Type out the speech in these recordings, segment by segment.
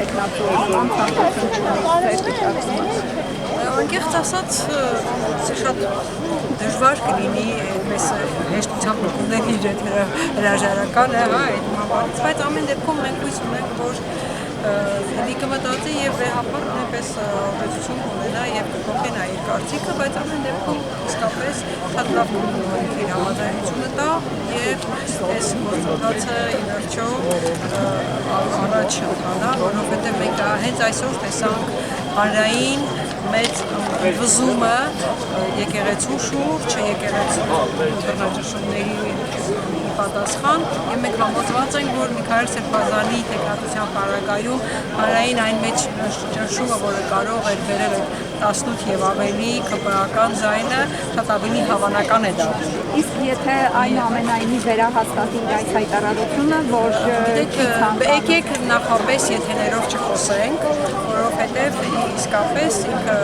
տեխնոլոգիական անցկացություն Անկեղծ ասած, շատ դժվար կլինի այդպես հեշտությամբ ընդունել իր հրաժարականը, այդ համարից, բայց ամեն դեպքում մենք հույս ունենք, որ մի կմտածի եւ վեհապար նույնպես օգնություն կունենա եւ կփոխենա իր կարծիքը, բայց ամեն դեպքում իսկապես շատ լավ կողմերի համաձայնությունը տա եւ այս գործընթացը իվերջո առաջ ընթանա, որովհետեւ մենք հենց այսօր տեսանք հանրային մեծ վզումը եկեղեցու շուրջ, եկեղեցու բռնաճնշումների պատասխան եւ մենք համոզված ենք, որ Միքայել Սրբազանի տեխնատության պարագայում հանրային այն մեծ ճնշումը, որը կարող էր բերել 18 եւ ավելի ԿՊԱ-ական ձայնը, շատ ավելի հավանական է դառնում։ Իսկ եթե այնուամենայնիվ վերահաստատի այս հայտարարությունը, որ եկեք նախապես եթեներով չխոսենք, որովհետեւ իսկապես ինքը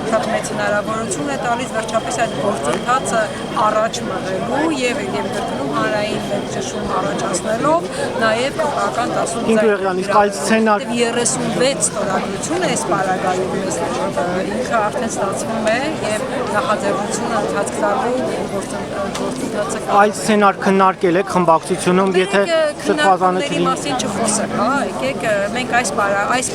շատ մեծ հնարավորություն է տալիս վերջապես այդ գործընթացը առաջ մղելու եւ կրկնում հանրային ճնշում առաջացնելով նաեւ ԿՊԱ-ական 18 36 ստորագրություն է այս պարագայում ինքը արդեն ստացվում է եւ նախաձեռնությունը ընթացք տալու գործընթացը այլ սցենար քննարկել եք խմբակցությունում, եթե Սրբազանը մասին չխոսենք, հա, եկեք մենք այս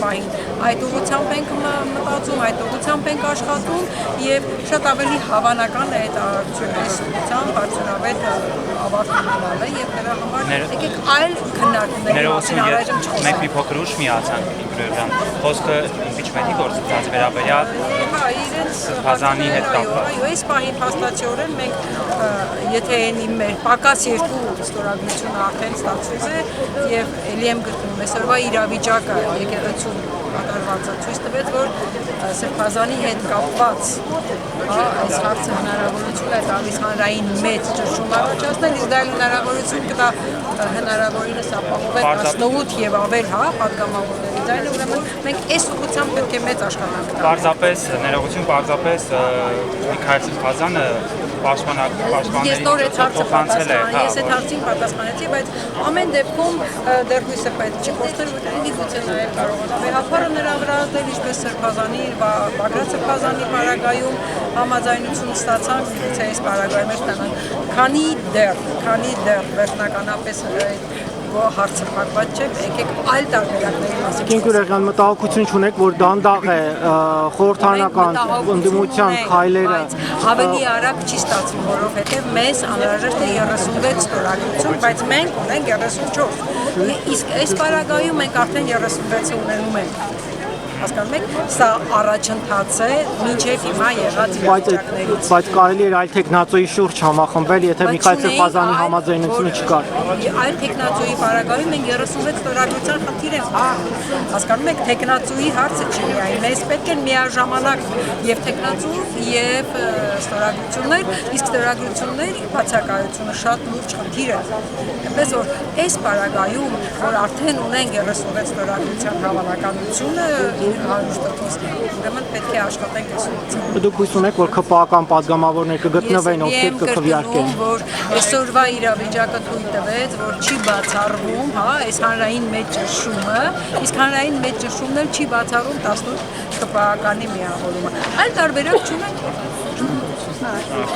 պահին այդ ուղղությամբ ենք մտածում, այդ ուղղությամբ ենք աշխատում եւ շատ ավելի հավանական է այդ այս ուղղությամբ արդյունավետ ավարտ ունենալը եւ դրա համար եկեք այլ քննարկումների մասին առայժմ չխոսենք։ Մենք մի փոքր ուշ միացանք Ինգրիդյան խոսքը impeachment-ի գործընթացի վերաբերյալ Սրբազանի հետ կապված։ Այո, այս պահին փաստացիորեն մենք եթե մեր պակաս երկու ստորագրությունը արդեն ստացված է եւ ելի եմ գտնում այսօրվա իրավիճակը եկեղեցու կատարվածը ցույց տվեց, որ Սրբազանի հետ կապված այս հարցը հնարավորություն է տալիս հանրային մեծ ճնշում առաջացնել, իսկ դա հնարավորություն կտա հնարավորինս ապահովել 18 եւ ավել պատգամավորների ձայնը, ուրեմն մենք այս ուղղությամբ պետք է մեծ աշխատանք տանք։ Պարզապես ներողություն, պարզապես Միքայել Սրբազանը պաշտպանների փոխանցել է։ Ես այդ հարցին պատասխանեցի, բայց ամեն դեպքում դեռ հույսը պետք չի կորցնել, որտեղ գուցե նաև կարողանա վեհապարը նրա վրա ազդել, ինչպես Սրբազանի, Բագրատ Սրբազանի պարագայում համաձայնություն ստացանք, գուցե այս պարագայում ստանանք։ Քանի դեռ վերջնականապես հարցը փակված չէ, եկեք այլ տարբերակների մասին։ Ինգրիդյան մտահոգություն չունեք, որ դանդաղ է խորհրդարանական ընդդիմության քայլերը ավելի արագ չի ստացվում, որովհետև մեզ անհրաժեշտ է 36 ստորագրություն, բայց մենք ունենք 34։ Իսկ այս պարագայում մենք արդեն 36-ը ունենում ենք։ Հասկանում եք, սա առաջընթաց է մինչև հիմա եղած իրավիճակներից։ Բայց կարելի էր այլ տեխնացուի շուրջ համախմբել, եթե Միքայել Սրբազանի համաձայնությունը չկար։ Այլ տեխնացուի պարագայում մենք 36 ստորագրության խնդիր ենք։ Հասկանում եք, տեխնացուի հարցը չի միայն, մեզ պետք է միաժամանակ եւ տեխնացու եւ ստորագրություններ, իսկ ստորագրությունների բացակայությունը շատ լուրջ խնդիր է։ Այնպես որ այս պարագայում, որ արդեն ունենք 36 ստորագրության հավանականությունը, ուրեմն պետք է աշխատենք այս ուղղությամբ։ Դուք հույս ունեք, որ ԿՊԱ-ական պատգամավորներ կգտնվեն, ովքեր կքվեարկեն։ Որ այսօրվա իրավիճակը թույլ տվեց, որ չի բացառվում, այս հանրային մեծ ճնշումը, իսկ հանրային մեծ ճնշումն էլ չի բացառում 18 ԿՊԱ-ականի միավորումը։ Այլ տարբերակ չունենք։